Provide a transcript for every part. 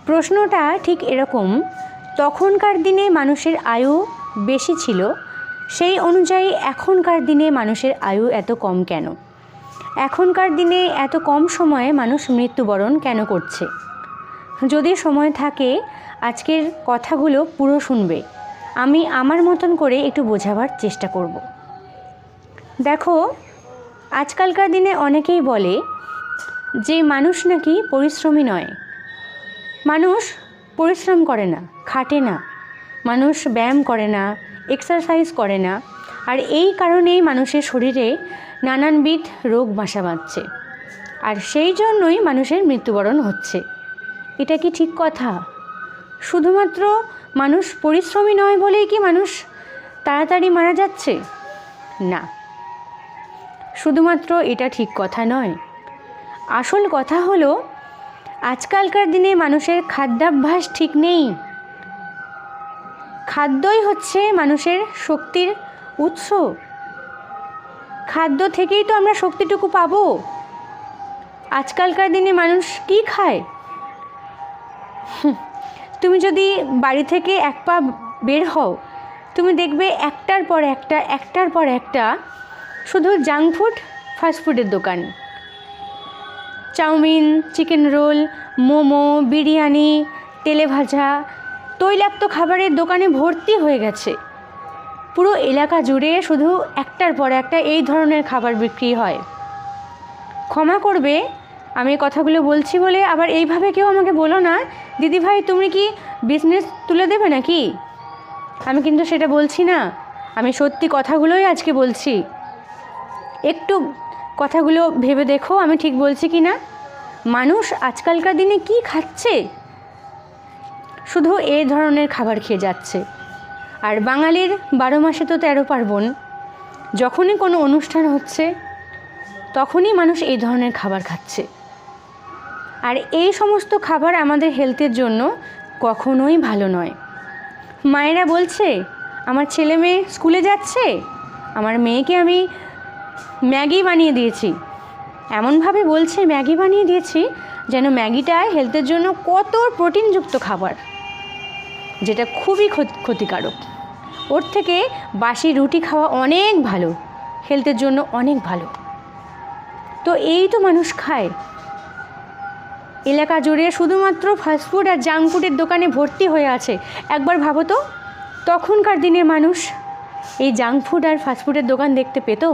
প্রশ্নটা ঠিক এরকম, তখনকার দিনে মানুষের আয়ু বেশি ছিল, সেই অনুযায়ী এখনকার দিনে মানুষের আয়ু এত কম কেন? এখনকার দিনে এত কম সময়ে মানুষ মৃত্যুবরণ কেন করছে? যদি সময় থাকে আজকের কথাগুলো পুরো শুনবে, আমি আমার মতন করে একটু বোঝাবার চেষ্টা করব। দেখো, আজকালকার দিনে অনেকেই বলে যে মানুষ নাকি পরিশ্রমী নয়, মানুষ পরিশ্রম করে না, খাটে না, মানুষ ব্যায়াম করে না, এক্সারসাইজ করে না, আর এই কারণেই মানুষের শরীরে নানানবিধ রোগ বাসা বাঁধছে, আর সেই জন্যই মানুষের মৃত্যুবরণ হচ্ছে। এটা কি ঠিক কথা? শুধুমাত্র মানুষ পরিশ্রমী নয় বলেই কি মানুষ তাড়াতাড়ি মারা যাচ্ছে? না, শুধুমাত্র এটা ঠিক কথা নয়। আসল কথা হলো আজকালকার দিনে মানুষের খাদ্যাভ্যাস ঠিক নেই। খাদ্যই হচ্ছে মানুষের শক্তির উৎস। খাদ্য থেকেই তো আমরা শক্তিটুকু পাবো। আজকালকার দিনে মানুষ কি খায়? তুমি যদি বাড়ি থেকে এক পা বের হও, তুমি দেখবে একটার পর একটা শুধু জাঙ্ক ফুড, ফাস্টফুডের দোকান। Chowmein, chicken roll, momo, biryani, তেলে ভাজা, তৈলাক্ত খাবারের দোকানে ভর্তি হয়ে গেছে। পুরো এলাকা জুড়ে শুধু একটার পর একটা এই ধরনের খাবার বিক্রি হয়। ক্ষমা করবে আমি কথাগুলো বলছি বলে, আবার এইভাবে কেউ আমাকে বলো না দিদি ভাই তুমি কি বিজনেস তুলে দেবে নাকি। আমি কিন্তু সেটা বলছি না, আমি সত্যি কথাগুলোই আজকে বলছি। একটু কথাগুলো ভেবে দেখো আমি ঠিক বলছি কি না। মানুষ আজকালকার দিনে কি খাচ্ছে? শুধু এই ধরনের খাবার খেয়ে যাচ্ছে। আর বাঙালির 12 মাসে তো 13 পার্বণ। যখনই কোনো অনুষ্ঠান হচ্ছে তখনই মানুষ এই ধরনের খাবার খাচ্ছে। আর এই সমস্ত খাবার আমাদের হেলথের জন্য কখনোই ভালো নয়। মায়েরা বলছে আমার ছেলে মেয়ে স্কুলে যাচ্ছে, আমার মেয়েকে আমি ম্যাগি বানিয়ে দিয়েছি। এমনভাবে বলছে ম্যাগি বানিয়ে দিয়েছি যেন ম্যাগিটা হেলথের জন্য কত প্রোটিনযুক্ত খাবার, যেটা খুবই ক্ষতিকারক। ওর থেকে বাসি রুটি খাওয়া অনেক ভালো, হেলথের জন্য অনেক ভালো। তো এই তো মানুষ খায়। এলাকা জুড়ে শুধুমাত্র ফাস্টফুড আর জাঙ্ক ফুডের দোকানে ভর্তি হয়ে আছে। একবার ভাবো তো, তখনকার দিনে মানুষ এই জাঙ্ক ফুড আর ফাস্টফুডের দোকান দেখতে পেত?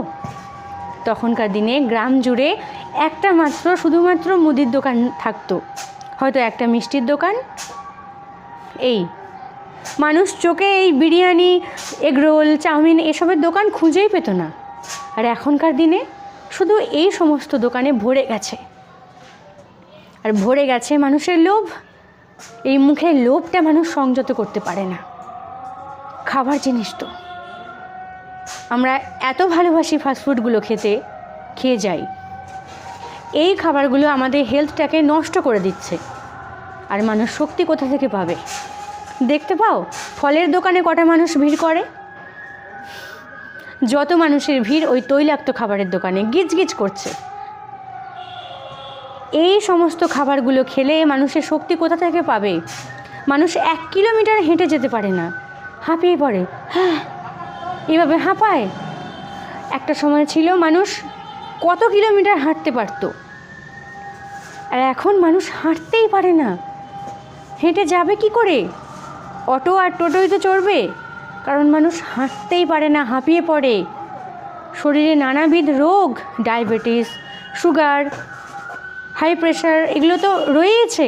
তখনকার দিনে গ্রাম জুড়ে একটা মাত্র শুধুমাত্র মুদির দোকান থাকতো, হয়তো একটা মিষ্টির দোকান। এই মানুষ চোখে এই বিরিয়ানি, এগরোল, চাউমিন এসবের দোকান খুঁজেই পেত না। আর এখনকার দিনে শুধু এই সমস্ত দোকানে ভরে গেছে। আর ভরে গেছে মানুষের লোভ। এই মুখের লোভটা মানুষ সংযত করতে পারে না। খাবার জিনিস তো, আমরা এত ভালোবাসি ফাস্টফুডগুলো খেয়ে যাই। এই খাবারগুলো আমাদের হেলথটাকে নষ্ট করে দিচ্ছে। আর মানুষ শক্তি কোথা থেকে পাবে? দেখতে পাও ফলের দোকানে কটা মানুষ ভিড় করে? যত মানুষের ভিড় ওই তৈলাক্ত খাবারের দোকানে গিজগিজ করছে। এই সমস্ত খাবারগুলো খেলে মানুষের শক্তি কোথা থেকে পাবে? মানুষ 1 কিলোমিটার হেঁটে যেতে পারে না, হাঁপিয়ে পড়ে। হ্যাঁ, এইভাবে হাঁপায়। একটা সময় ছিল মানুষ কত কিলোমিটার হাঁটতে পারত, আর এখন মানুষ হাঁটতেই পারে না। হেঁটে যাবে কি করে? অটো আর টোটোই তো চড়বে, কারণ মানুষ হাঁটতেই পারে না, হাঁপিয়ে পড়ে। শরীরে নানাবিধ রোগ, ডায়াবেটিস, সুগার, হাই প্রেশার, এগুলো তো রয়েছে।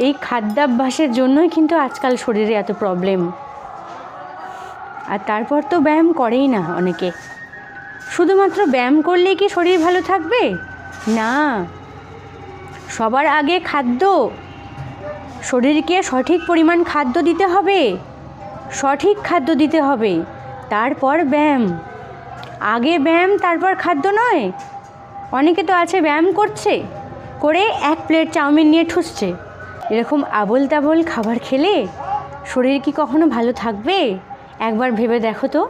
এই খাদ্যাভ্যাসের জন্যই কিন্তু আজকাল শরীরে এত প্রবলেম। আর তারপর তো ব্যায়াম করেই না অনেকে। শুধুমাত্র ব্যায়াম করলেই কি শরীর ভালো থাকবে? না, সবার আগে খাদ্য। শরীরকে সঠিক পরিমাণ খাদ্য দিতে হবে, সঠিক খাদ্য দিতে হবে, তারপর ব্যায়াম। আগে ব্যায়াম তারপর খাদ্য নয়। অনেকে তো আছে ব্যায়াম করছে, করে 1 প্লেট চাউমিন নিয়ে ঠুসছে। এরকম আবোল তাবোল খাবার খেলে শরীর কি কখনো ভালো থাকবে? একবার ভেবে দেখো তো।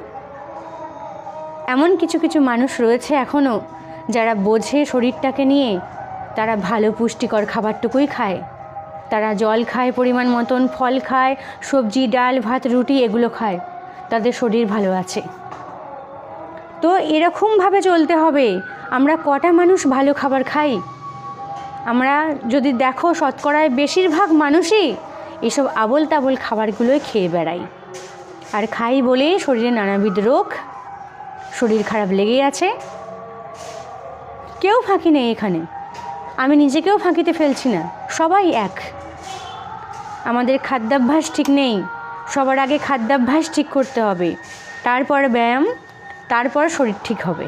এমন কিছু কিছু মানুষ রয়েছে এখনও যারা বোঝে শরীরটাকে নিয়ে, তারা ভালো পুষ্টিকর খাবারটুকুই খায়। তারা জল খায় পরিমাণ মতন, ফল খায়, সবজি ডাল ভাত রুটি এগুলো খায়, তাদের শরীর ভালো আছে। তো এরকমভাবে চলতে হবে। আমরা কটা মানুষ ভালো খাবার খাই? আমরা যদি দেখো শতকরায় বেশিরভাগ মানুষই এসব আবোল তাবোল খাবারগুলোই খেয়ে বেড়াই, আর খাই বলে শরীরে নানাবিধ রোগ, শরীর খারাপ লেগেই আছে। কেউ ফাঁকি নেই এখানে, আমি নিজেকেও ফাঁকিতে ফেলছি না, সবাই এক। আমাদের খাদ্যাভ্যাস ঠিক নেই, সবার আগে খাদ্যাভ্যাস ঠিক করতে হবে, তারপর ব্যায়াম, তারপর শরীর ঠিক হবে।